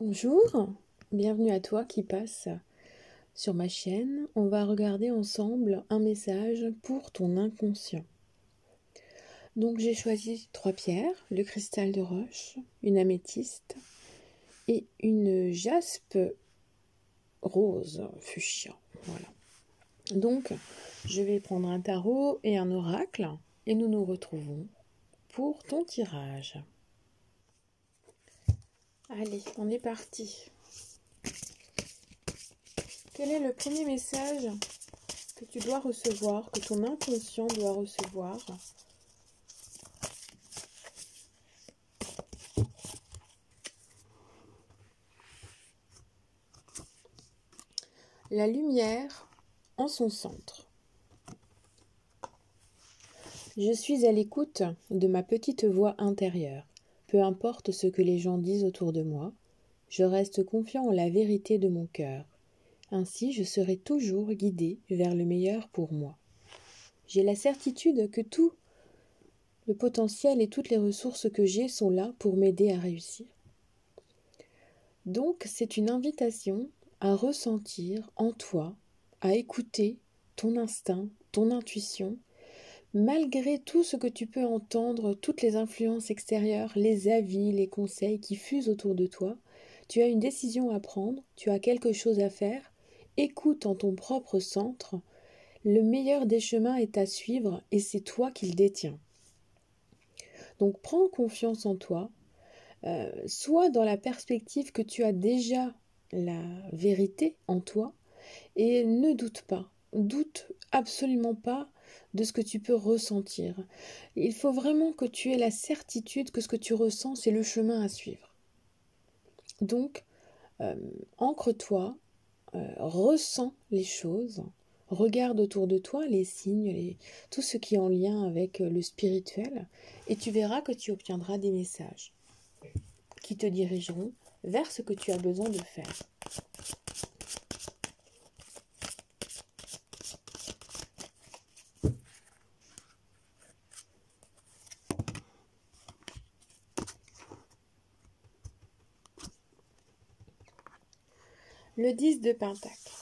Bonjour, bienvenue à toi qui passe sur ma chaîne. On va regarder ensemble un message pour ton inconscient. Donc j'ai choisi 3 pierres, le cristal de roche, une améthyste et une jaspe rose fuchsia. Voilà. Donc je vais prendre un tarot et un oracle et nous nous retrouvons pour ton tirage. Allez, on est parti. Quel est le premier message que tu dois recevoir, que ton inconscient doit recevoir? La lumière en son centre. Je suis à l'écoute de ma petite voix intérieure. Peu importe ce que les gens disent autour de moi, je reste confiant en la vérité de mon cœur. Ainsi, je serai toujours guidé vers le meilleur pour moi. J'ai la certitude que tout le potentiel et toutes les ressources que j'ai sont là pour m'aider à réussir. Donc, c'est une invitation à ressentir en toi, à écouter ton instinct, ton intuition, malgré tout ce que tu peux entendre, toutes les influences extérieures, les avis, les conseils qui fusent autour de toi. Tu as une décision à prendre, tu as quelque chose à faire. Écoute en ton propre centre. Le meilleur des chemins est à suivre et c'est toi qui le détiens. Donc prends confiance en toi. Sois dans la perspective que tu as déjà la vérité en toi et ne doute pas, doute absolument pas de ce que tu peux ressentir. Il faut vraiment que tu aies la certitude que ce que tu ressens, c'est le chemin à suivre. Donc, ancre-toi, ressens les choses, regarde autour de toi les signes, tout ce qui est en lien avec le spirituel, et tu verras que tu obtiendras des messages qui te dirigeront vers ce que tu as besoin de faire. Le 10 de Pentacle.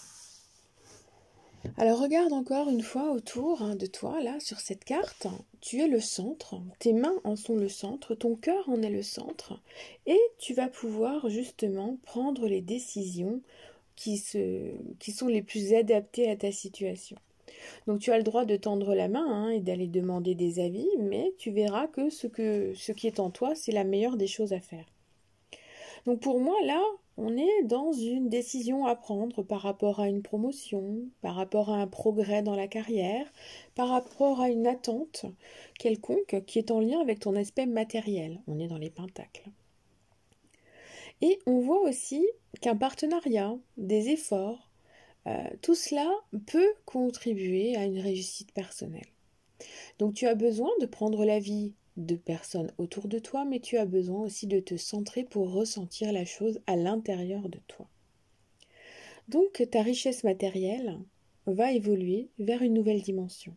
Alors regarde encore une fois autour de toi, là, sur cette carte. Tu es le centre, tes mains en sont le centre, ton cœur en est le centre. Et tu vas pouvoir justement prendre les décisions qui sont les plus adaptées à ta situation. Donc tu as le droit de tendre la main et d'aller demander des avis, mais tu verras que ce qui est en toi, c'est la meilleure des choses à faire. Donc pour moi, là, on est dans une décision à prendre par rapport à une promotion, par rapport à un progrès dans la carrière, par rapport à une attente quelconque qui est en lien avec ton aspect matériel. On est dans les pentacles. Et on voit aussi qu'un partenariat, des efforts, tout cela peut contribuer à une réussite personnelle. Donc tu as besoin de prendre l'avis de personnes autour de toi, mais tu as besoin aussi de te centrer pour ressentir la chose à l'intérieur de toi. Donc ta richesse matérielle va évoluer vers une nouvelle dimension.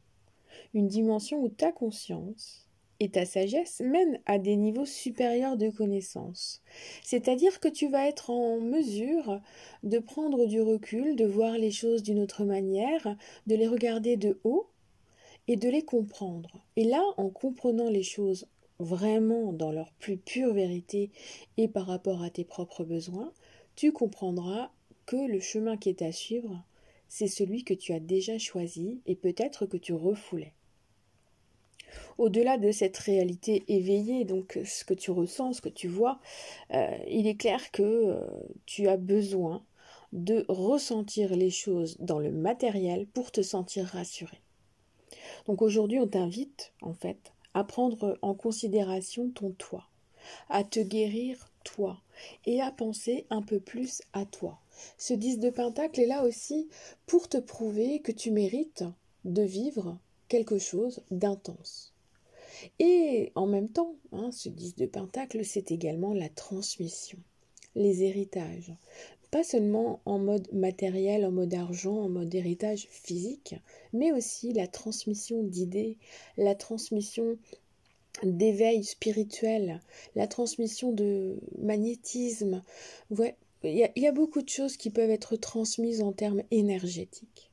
Une dimension où ta conscience et ta sagesse mènent à des niveaux supérieurs de connaissance. C'est-à-dire que tu vas être en mesure de prendre du recul, de voir les choses d'une autre manière, de les regarder de haut et de les comprendre. Et là, en comprenant les choses vraiment dans leur plus pure vérité et par rapport à tes propres besoins, tu comprendras que le chemin qui est à suivre, c'est celui que tu as déjà choisi et peut-être que tu refoulais. Au-delà de cette réalité éveillée, donc ce que tu ressens, ce que tu vois, il est clair que tu as besoin de ressentir les choses dans le matériel pour te sentir rassuré. Donc aujourd'hui, on t'invite en fait à prendre en considération ton toi, à te guérir toi et à penser un peu plus à toi. Ce 10 de Pentacle est là aussi pour te prouver que tu mérites de vivre quelque chose d'intense. Et en même temps, ce 10 de Pentacle, c'est également la transmission, les héritages. Pas seulement en mode matériel, en mode argent, en mode héritage physique, mais aussi la transmission d'idées, la transmission d'éveil spirituel, la transmission de magnétisme. Ouais, il y a beaucoup de choses qui peuvent être transmises en termes énergétiques.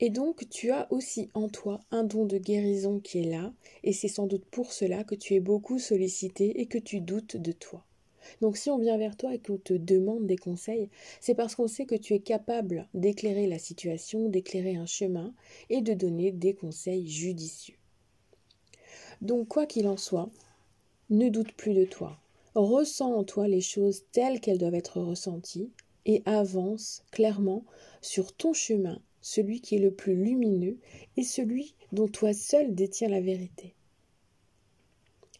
Et donc, tu as aussi en toi un don de guérison qui est là, et c'est sans doute pour cela que tu es beaucoup sollicité et que tu doutes de toi. Donc, si on vient vers toi et qu'on te demande des conseils, c'est parce qu'on sait que tu es capable d'éclairer la situation, d'éclairer un chemin et de donner des conseils judicieux. Donc, quoi qu'il en soit, ne doute plus de toi. Ressens en toi les choses telles qu'elles doivent être ressenties et avance clairement sur ton chemin, celui qui est le plus lumineux et celui dont toi seul détiens la vérité.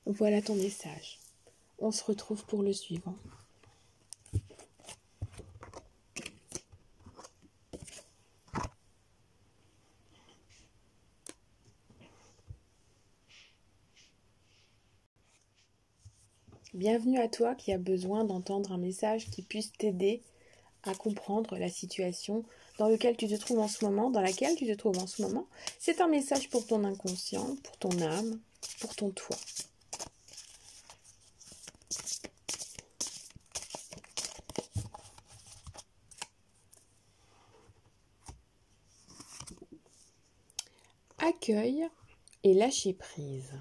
Voilà ton message. On se retrouve pour le suivant. Bienvenue à toi qui as besoin d'entendre un message qui puisse t'aider à comprendre la situation dans laquelle tu te trouves en ce moment, C'est un message pour ton inconscient, pour ton âme, pour ton toi. Accueil et lâcher prise.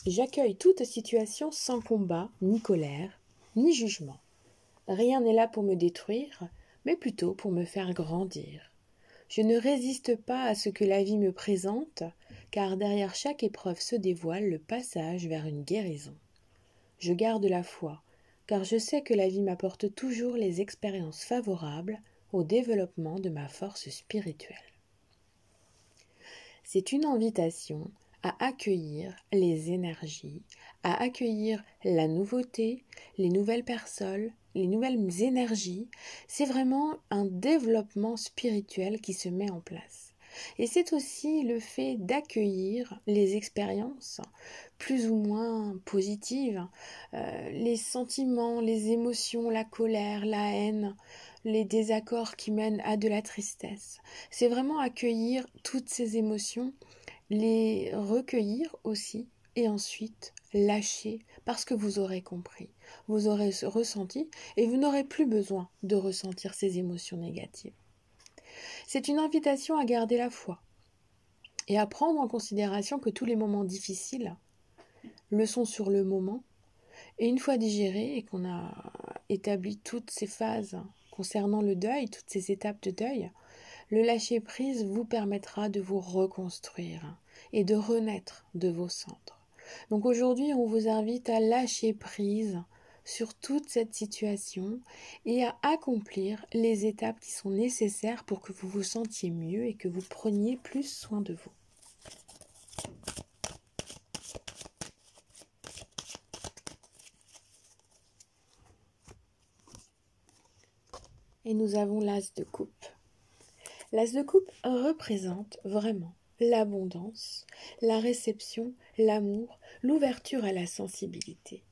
J'accueille toute situation sans combat, ni colère, ni jugement. Rien n'est là pour me détruire, mais plutôt pour me faire grandir. Je ne résiste pas à ce que la vie me présente, car derrière chaque épreuve se dévoile le passage vers une guérison. Je garde la foi, car je sais que la vie m'apporte toujours les expériences favorables au développement de ma force spirituelle. C'est une invitation à accueillir les énergies, à accueillir la nouveauté, les nouvelles personnes, les nouvelles énergies. C'est vraiment un développement spirituel qui se met en place. Et c'est aussi le fait d'accueillir les expériences plus ou moins positives, les sentiments, les émotions, la colère, la haine, les désaccords qui mènent à de la tristesse. C'est vraiment accueillir toutes ces émotions, les recueillir aussi et ensuite lâcher parce que vous aurez compris, vous aurez ressenti et vous n'aurez plus besoin de ressentir ces émotions négatives. C'est une invitation à garder la foi et à prendre en considération que tous les moments difficiles le sont sur le moment. Et une fois digéré et qu'on a établi toutes ces phases concernant le deuil, toutes ces étapes de deuil, le lâcher-prise vous permettra de vous reconstruire et de renaître de vos cendres. Donc aujourd'hui, on vous invite à lâcher prise sur toute cette situation et à accomplir les étapes qui sont nécessaires pour que vous vous sentiez mieux et que vous preniez plus soin de vous. Et nous avons l'as de coupe. L'as de coupe représente vraiment l'abondance, la réception, l'amour, l'ouverture à la sensibilité.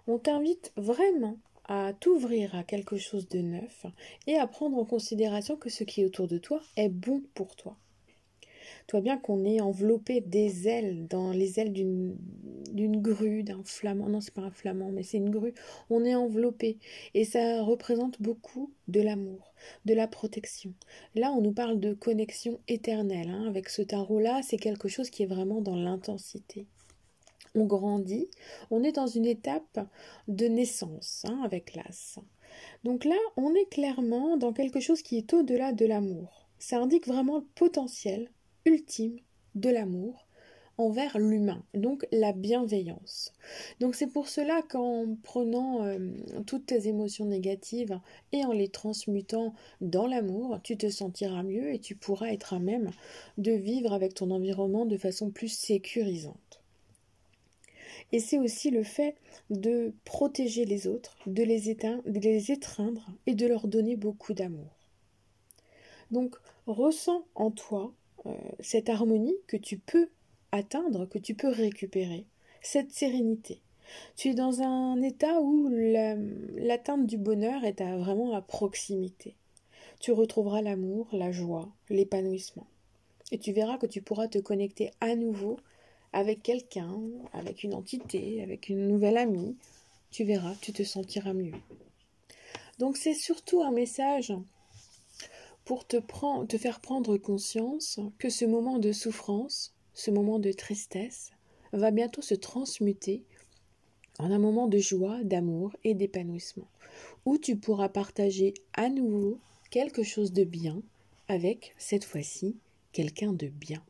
On t'invite vraiment à t'ouvrir à quelque chose de neuf et à prendre en considération que ce qui est autour de toi est bon pour toi. Tu vois bien qu'on est enveloppé des ailes, dans les ailes d'une grue, d'un flamand. Non, c'est pas un flamand, mais c'est une grue. On est enveloppé. Et ça représente beaucoup de l'amour, de la protection. Là, on nous parle de connexion éternelle. Avec ce tarot-là, c'est quelque chose qui est vraiment dans l'intensité. On grandit, on est dans une étape de naissance avec l'as. Donc là, on est clairement dans quelque chose qui est au-delà de l'amour. Ça indique vraiment le potentiel ultime de l'amour envers l'humain, donc la bienveillance. Donc c'est pour cela qu'en prenant toutes tes émotions négatives et en les transmutant dans l'amour, tu te sentiras mieux et tu pourras être à même de vivre avec ton environnement de façon plus sécurisante. Et c'est aussi le fait de protéger les autres, de les étreindre et de leur donner beaucoup d'amour. Donc ressens en toi cette harmonie que tu peux atteindre, que tu peux récupérer, cette sérénité. Tu es dans un état où l'atteinte du bonheur est vraiment à proximité. Tu retrouveras l'amour, la joie, l'épanouissement. Et tu verras que tu pourras te connecter à nouveau avec quelqu'un, avec une entité, avec une nouvelle amie, tu verras, tu te sentiras mieux. Donc c'est surtout un message pour te faire prendre conscience que ce moment de souffrance, ce moment de tristesse, va bientôt se transmuter en un moment de joie, d'amour et d'épanouissement, où tu pourras partager à nouveau quelque chose de bien avec, cette fois-ci, quelqu'un de bien.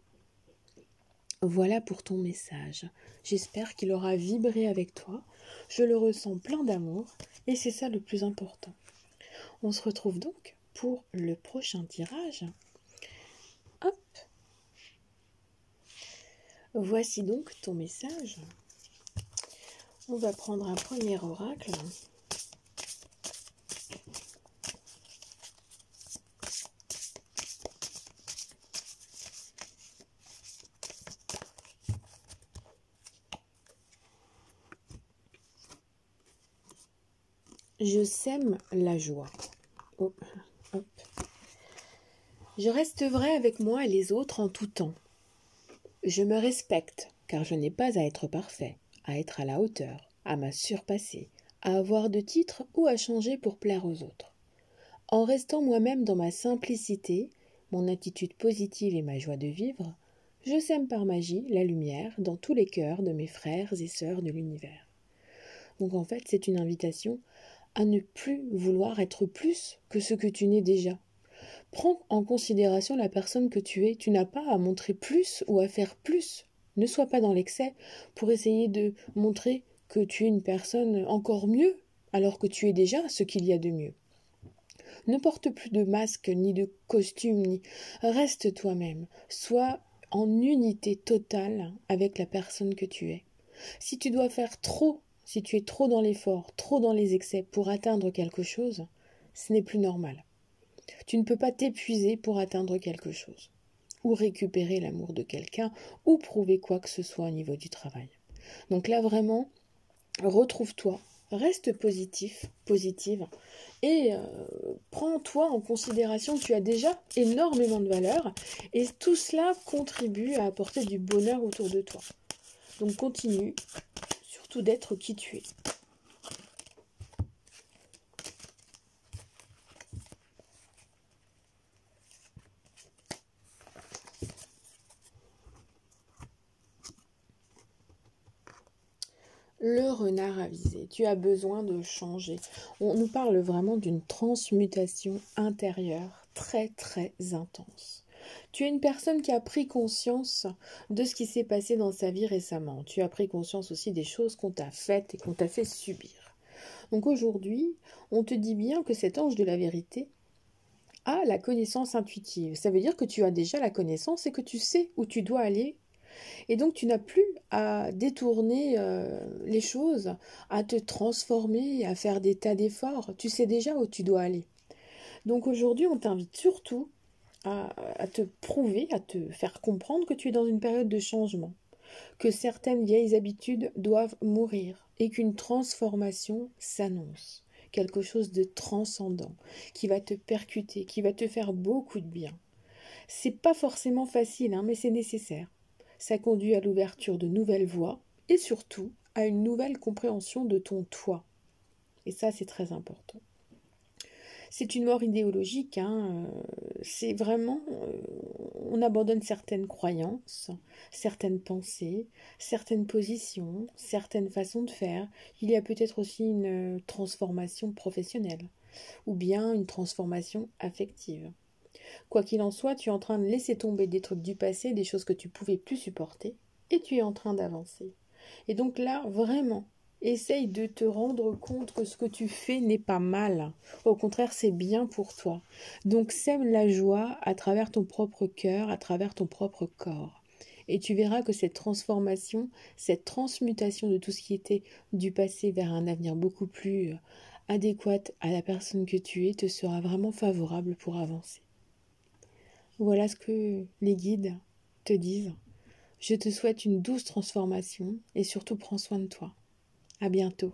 Voilà pour ton message. J'espère qu'il aura vibré avec toi. Je le ressens plein d'amour et c'est ça le plus important. On se retrouve donc pour le prochain tirage. Hop. Voici donc ton message. On va prendre un premier oracle. Je sème la joie. Hop, hop. Je reste vrai avec moi et les autres en tout temps. Je me respecte, car je n'ai pas à être parfait, à être à la hauteur, à me surpasser, à avoir de titres ou à changer pour plaire aux autres. En restant moi-même dans ma simplicité, mon attitude positive et ma joie de vivre, je sème par magie la lumière dans tous les cœurs de mes frères et sœurs de l'univers. Donc en fait, c'est une invitation à ne plus vouloir être plus que ce que tu n'es déjà. Prends en considération la personne que tu es. Tu n'as pas à montrer plus ou à faire plus. Ne sois pas dans l'excès pour essayer de montrer que tu es une personne encore mieux, alors que tu es déjà ce qu'il y a de mieux. Ne porte plus de masque, ni de costume, ni... Reste toi-même. Sois en unité totale avec la personne que tu es. Si tu dois faire trop, si tu es trop dans l'effort, trop dans les excès pour atteindre quelque chose, ce n'est plus normal. Tu ne peux pas t'épuiser pour atteindre quelque chose, ou récupérer l'amour de quelqu'un, ou prouver quoi que ce soit au niveau du travail. Donc là, vraiment, retrouve-toi, reste positif, positive, et prends-toi en considération. Tu as déjà énormément de valeur, et tout cela contribue à apporter du bonheur autour de toi. Donc continue, surtout d'être qui tu es. Le renard avisé, tu as besoin de changer. On nous parle vraiment d'une transmutation intérieure très très intense. Tu es une personne qui a pris conscience de ce qui s'est passé dans sa vie récemment. Tu as pris conscience aussi des choses qu'on t'a faites et qu'on t'a fait subir. Donc aujourd'hui, on te dit bien que cet ange de la vérité a la connaissance intuitive. Ça veut dire que tu as déjà la connaissance et que tu sais où tu dois aller. Et donc tu n'as plus à détourner les choses, à te transformer, à faire des tas d'efforts. Tu sais déjà où tu dois aller. Donc aujourd'hui, on t'invite surtout à te prouver, à te faire comprendre que tu es dans une période de changement, que certaines vieilles habitudes doivent mourir et qu'une transformation s'annonce. Quelque chose de transcendant, qui va te percuter, qui va te faire beaucoup de bien. C'est pas forcément facile, mais c'est nécessaire. Ça conduit à l'ouverture de nouvelles voies et surtout à une nouvelle compréhension de ton toi. Et ça, c'est très important. C'est une mort idéologique, c'est vraiment, on abandonne certaines croyances, certaines pensées, certaines positions, certaines façons de faire. Il y a peut-être aussi une transformation professionnelle ou bien une transformation affective. Quoi qu'il en soit, tu es en train de laisser tomber des trucs du passé, des choses que tu pouvais plus supporter, et tu es en train d'avancer. Et donc là, vraiment, essaye de te rendre compte que ce que tu fais n'est pas mal. Au contraire, c'est bien pour toi. Donc sème la joie à travers ton propre cœur, à travers ton propre corps. Et tu verras que cette transformation, cette transmutation de tout ce qui était du passé vers un avenir beaucoup plus adéquat à la personne que tu es, te sera vraiment favorable pour avancer. Voilà ce que les guides te disent. Je te souhaite une douce transformation et surtout prends soin de toi. À bientôt.